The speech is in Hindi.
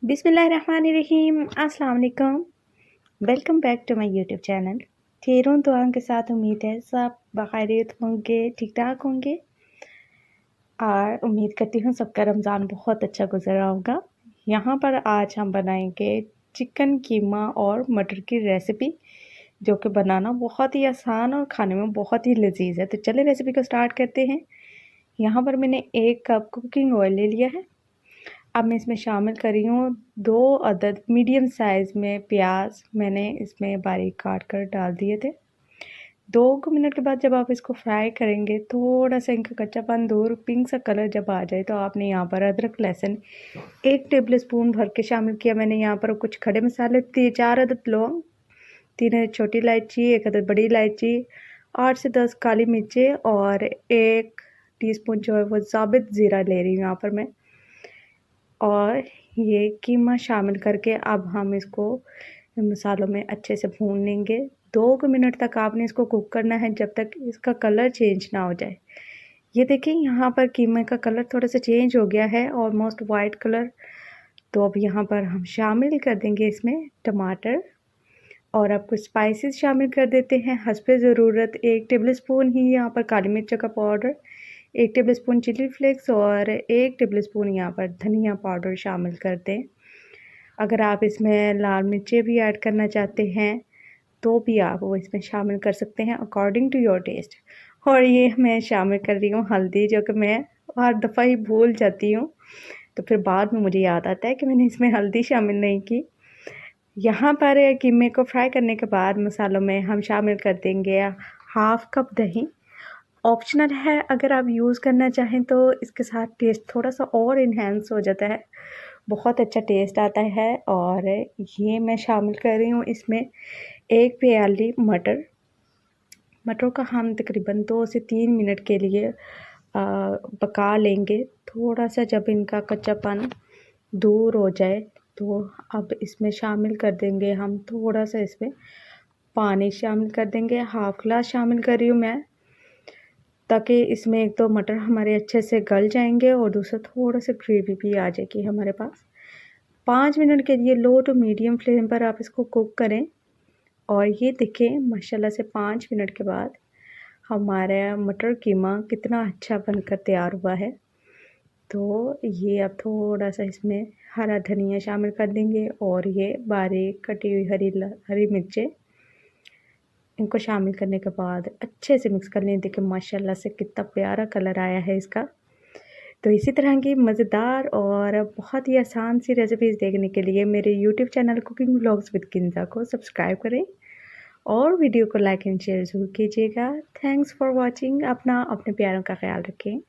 बिस्मिल्लाहिर्रहमानिर्रहीम। अस्सलाम वालेकुम। Welcome back to my YouTube channel. खैरों दुआओं के साथ उम्मीद है सब बखैरियत होंगे, ठीक ठाक होंगे और उम्मीद करती हूँ सबका रमज़ान बहुत अच्छा गुजर रहा होगा। यहाँ पर आज हम बनाएंगे चिकन कीमा और मटर की रेसिपी, जो कि बनाना बहुत ही आसान और खाने में बहुत ही लजीज है। तो चलिए रेसिपी को स्टार्ट करते हैं। यहाँ पर मैंने 1 कप कुकिंग ऑयल ले लिया है। अब मैं इसमें शामिल कर रही हूँ 2 अदद मीडियम साइज़ में प्याज, मैंने इसमें बारीक काट कर डाल दिए थे। 2 मिनट के बाद जब आप इसको फ्राई करेंगे, थोड़ा सा इनका कच्चापन दूर पिंक सा कलर जब आ जाए, तो आपने यहाँ पर अदरक लहसुन 1 टेबल स्पून भर के शामिल किया। मैंने यहाँ पर कुछ खड़े मसाले 4 अदद लौंग, 3 अदद छोटी इलायची, 1 अदद बड़ी इलायची, 8 से 10 काली मिर्चें और 1 टीस्पून जो है वो साबित ज़ीरा ले रही हूँ यहाँ पर मैं। और ये कीमा शामिल करके अब हम इसको मसालों में अच्छे से भून लेंगे। 2 मिनट तक आपने इसको कुक करना है, जब तक इसका कलर चेंज ना हो जाए। ये देखिए यहाँ पर कीमे का कलर थोड़ा सा चेंज हो गया है, ऑलमोस्ट वाइट कलर। तो अब यहाँ पर हम शामिल कर देंगे इसमें टमाटर और अब कुछ स्पाइसेस शामिल कर देते हैं हस्बे ज़रूरत। 1 टेबल स्पून ही यहाँ पर काली मिर्च का powder, 1 tablespoon chilli flakes और 1 टेबल स्पून यहाँ पर धनिया पाउडर शामिल कर दें। अगर आप इसमें लाल मिर्चें भी ऐड करना चाहते हैं तो भी आप वो इसमें शामिल कर सकते हैं अकॉर्डिंग टू योर टेस्ट। और ये मैं शामिल कर रही हूँ हल्दी, जो कि मैं हर दफ़ा ही भूल जाती हूँ, तो फिर बाद में मुझे याद आता है कि मैंने इसमें हल्दी शामिल नहीं की। यहाँ पर कीमे को फ्राई करने के बाद मसालों में हम शामिल कर देंगे 1/2 कप दही। ऑप्शनल है, अगर आप यूज़ करना चाहें तो इसके साथ टेस्ट थोड़ा सा और इन्हेंस हो जाता है, बहुत अच्छा टेस्ट आता है। और ये मैं शामिल कर रही हूँ इसमें 1 प्याली मटर। मटरों का हम तकरीबन 2 से 3 मिनट के लिए पका लेंगे। थोड़ा सा जब इनका कच्चापन दूर हो जाए, तो अब इसमें शामिल कर देंगे हम थोड़ा सा इसमें पानी शामिल कर देंगे। 1/2 गिलास शामिल कर रही हूँ मैं, ताकि इसमें एक तो मटर हमारे अच्छे से गल जाएंगे और दूसरा थोड़ा सा ग्रेवी भी आ जाएगी हमारे पास। 5 मिनट के लिए लो टू मीडियम फ्लेम पर आप इसको कुक करें। और ये देखें माशाल्लाह से 5 मिनट के बाद हमारा मटर कीमा कितना अच्छा बनकर तैयार हुआ है। तो ये अब थोड़ा सा इसमें हरा धनिया शामिल कर देंगे और ये बारीक कटी हुई हरी मिर्चें, इनको शामिल करने के बाद अच्छे से मिक्स कर लें। देखिए माशाल्लाह से कितना प्यारा कलर आया है इसका। तो इसी तरह की मज़ेदार और बहुत ही आसान सी रेसिपीज़ देखने के लिए मेरे YouTube channel cooking vlogs with Kinza को सब्सक्राइब करें और वीडियो को लाइक एंड शेयर ज़रूर कीजिएगा। Thanks for watching. अपना अपने प्यारों का ख्याल रखें।